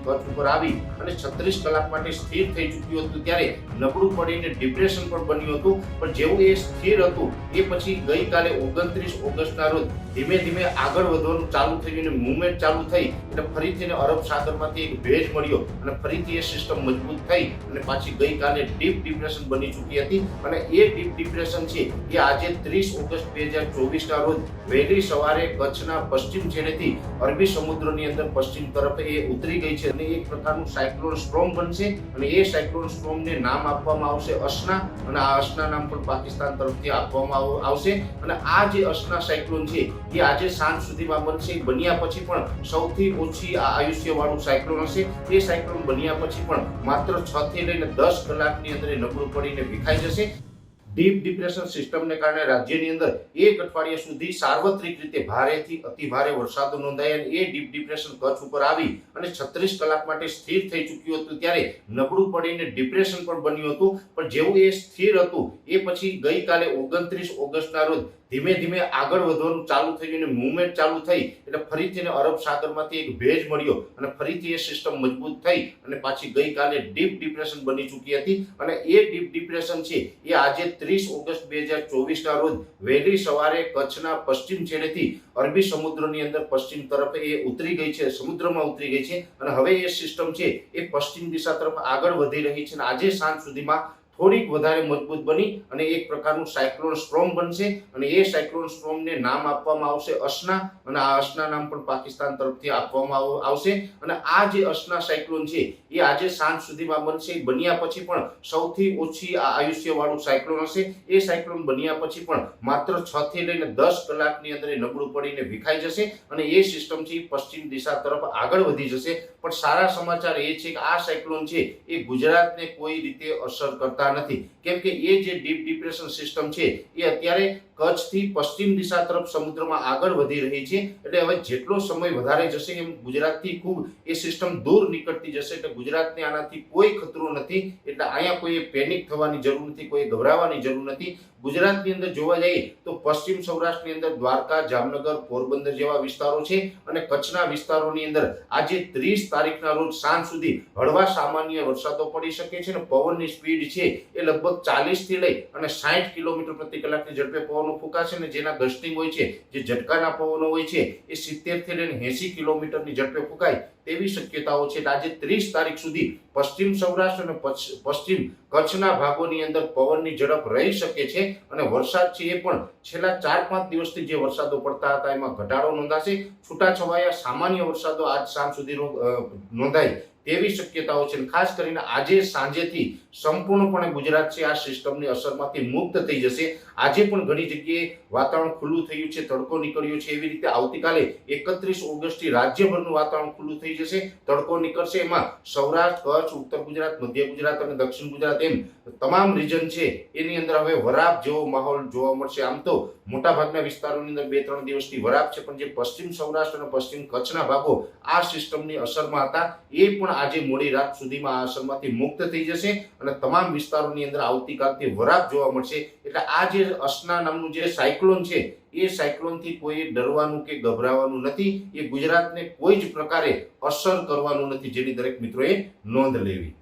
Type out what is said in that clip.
કચ્છ ઉપર આવી અને 36 કલાક માટે સ્થિર થઈ ચૂક્યું હતું ત્યારે નબળું પડીને ડિપ્રેશન પણ બન્યું હતું। પણ જેવું એ સ્થિર હતું એ પછી ગઈકાલે 29 ઓગસ્ટના રોજ ધીમે ધીમે આગળ વધવાનું ચાલુ થયું અને મૂવમેન્ટ ચાલુ થઈ એટલે ફરીથી અરબ સાગરમાંથી એક ભેજ મળ્યો અને ફરીથી એ સિસ્ટમ મજબૂત થઈ અને પાછી ગઈકાલે ડીપ ડિપ્રેશન બની ચૂકી હતી અને એ ડીપ ડિપ્રેશન છે એ આજે 30 ઓગસ્ટ 2024ના રોજ વહેલી સવારે કચ્છના પશ્ચિમ છેડેથી અરબી સમુદ્રની અંદર પશ્ચિમ તરફ એ ઉતરી ગઈ છે અને એક પ્રકારનું સાયક્લોન સ્ટ્રોમ બનશે અને એ સાયક્લોન સ્ટ્રોમને નામ આપવામાં આવશે અસના અને આ અસના નામ પણ પાકિસ્તાન તરફથી આપવામાં આવશે અને આ જે અસના સાયક્લોન છે એ આજે સાંજ સુધીમાં બનશે। બન્યા પછી પણ સૌથી ઓછી આયુષ્ય વાળું સાયક્લોન હશે। એ સાયક્લોન બન્યા પછી પણ માત્ર 6 થી લઈને 10 કલાકની અંદર નબળું પડીને વિખાઈ જશે। ડીપ ડિપ્રેશન સિસ્ટમને કારણે રાજ્યની અંદર એક અઠવાડિયા સુધી સાર્વત્રિક રીતે ભારેથી અતિ ભારે વરસાદ નોંધાયા અને એ ડીપ ડિપ્રેશન કચ્છ ઉપર આવી અને 36 કલાક માટે સ્થિર થઈ ચૂક્યું હતું ત્યારે નબળું પડીને ડિપ્રેશન પણ બન્યું હતું। પણ જેવું એ સ્થિર હતું એ પછી ગઈકાલે 29 ઓગસ્ટના રોજ ધીમે ધીમે આગળ વધવાનું ચાલુ થયું અને મૂવમેન્ટ ચાલુ થઈ એટલે ફરીથી અરબ સાગરમાંથી એક ભેજ મળ્યો અને ફરીથી એ સિસ્ટમ મજબૂત થઈ અને પાછી ગઈકાલે ડીપ ડિપ્રેશન બની ચૂકી હતી અને એ ડીપ ડિપ્રેશન છે એ આજે 30 ઓગસ્ટ 2024ના રોજ વહેલી સવારે કચ્છના પશ્ચિમ છેડેથી અરબી સમુદ્રની અંદર પશ્ચિમ તરફ એ ઉતરી ગઈ છે, સમુદ્રમાં ઉતરી ગઈ છે અને હવે એ સિસ્ટમ છે એ પશ્ચિમ દિશા તરફ આગળ વધી રહી છે અને આજે સાંજ સુધીમાં થોડીક વધારે મજબૂત બની અને એક પ્રકારનું સાયક્લોન સ્ટ્રોમ બનશે અને એ સાયક્લોન સ્ટ્રોમને નામ આપવામાં આવશે અસના અને આ અસના નામ પણ પાકિસ્તાન તરફથી આપવામાં આવશે અને આ જે અસના સાયક્લોન છે એ આજે સાંજ સુધીમાં બનશે। બન્યા પછી પણ સૌથી ઓછી આયુષ્ય વાળું સાયક્લોન હશે। એ સાયક્લોન બન્યા પછી પણ માત્ર 6 થી લઈને 10 કલાકની અંદર નબળું પડીને વિખાઈ જશે અને એ સિસ્ટમ છે પશ્ચિમ દિશા તરફ આગળ વધી જશે। પણ સારા સમાચાર એ છે કે આ સાયક્લોન છે એ ગુજરાતને કોઈ રીતે અસર કરતા નથી કેમ કે એ જે ડીપ ડિપ્રેશન સિસ્ટમ છે એ અત્યારે કચ્છથી પશ્ચિમ દિશા તરફ સમુદ્રમાં આગળ વધી રહી છે એટલે હવે જેટલો સમય વધારે જશે એમ ગુજરાતથી ખૂબ એ સિસ્ટમ દૂર નીકળતી જશે એટલે ગુજરાતને આનાથી કોઈ ખતરો નથી એટલે અહીંયા કોઈ પેનિક થવાની જરૂર નથી, કોઈ ગભરાવાની જરૂર નથી। ગુજરાતની અંદર જોવા જઈએ તો પશ્ચિમ સૌરાષ્ટ્રની અંદર દ્વારકા, જામનગર, પોરબંદર જેવા વિસ્તારો છે અને કચ્છના વિસ્તારોની અંદર આજે 30 તારીખના રોજ સાંજ સુધી હળવા સામાન્ય વરસાદો પડી શકે છે અને પવનની સ્પીડ છે એ લગભગ 40 થી લઈ અને 60 કિલોમીટર પ્રતિ કલાકની ઝડપે પવનો ફૂંકાશે અને જેના ગસ્ટિંગ હોય છે, જે ઝટકાના પવનો હોય છે એ 70 થી લઈને 80 કિલોમીટરની ઝડપે ફૂંકાય તેવી શક્યતાઓ છે। આજે 30 તારીખ સુધી પશ્ચિમ સૌરાષ્ટ્ર અને પશ્ચિમ કચ્છના ભાગોની અંદર પવનની ઝડપ રહી શકે છે અને વરસાદ છે એ પણ છેલ્લા 4-5 દિવસથી જે વરસાદો પડતા હતા એમાં ઘટાડો નોંધાશે। છૂટાછવાયા સામાન્ય વરસાદો આજ સાંજ સુધી નોંધાય તેવી શક્યતાઓ છે। ખાસ કરીને આજે સાંજેથી સંપૂર્ણપણે ગુજરાત છે આ સિસ્ટમની અસરમાંથી મુક્ત થઈ જશે। આજે પણ ઘણી જગ્યાએ વાતાવરણ ખુલ્લું થયું છે, તડકો નીકળ્યો છે, એવી રીતે આવતીકાલે 31 ઓગસ્ટથી રાજ્યભરનું વાતાવરણ ખુલ્લું થઈ જશે, તડકો નીકળશે। એમાં સૌરાષ્ટ્ર, કચ્છ, ઉત્તર ગુજરાત, મધ્ય ગુજરાત અને દક્ષિણ ગુજરાત એમ તમામ રીજન છે એની અંદર હવે વરાપ જેવો માહોલ જોવા મળશે। આમ તો મોટાભાગના વિસ્તારોની અંદર 2-3 દિવસથી વરાપ છે પણ જે પશ્ચિમ સૌરાષ્ટ્ર અને પશ્ચિમ કચ્છના ભાગો આ સિસ્ટમની અસરમાં હતા એ પણ આજે મોડી રાત સુધીમાં આ અસરમાંથી મુક્ત થઈ જશે અને તમામ વિસ્તારોની અંદર આવતીકાલથી વરાપ જોવા મળશે। એટલે આ જે અસના નામનું જે સાયક્લોન છે એ સાયક્લોનથી કોઈ ડરવાનું કે ગભરાવાનું નથી। એ ગુજરાતને કોઈ જ પ્રકારે અસર કરવાનું નથી જેની દરેક મિત્રોએ નોંધ લેવી।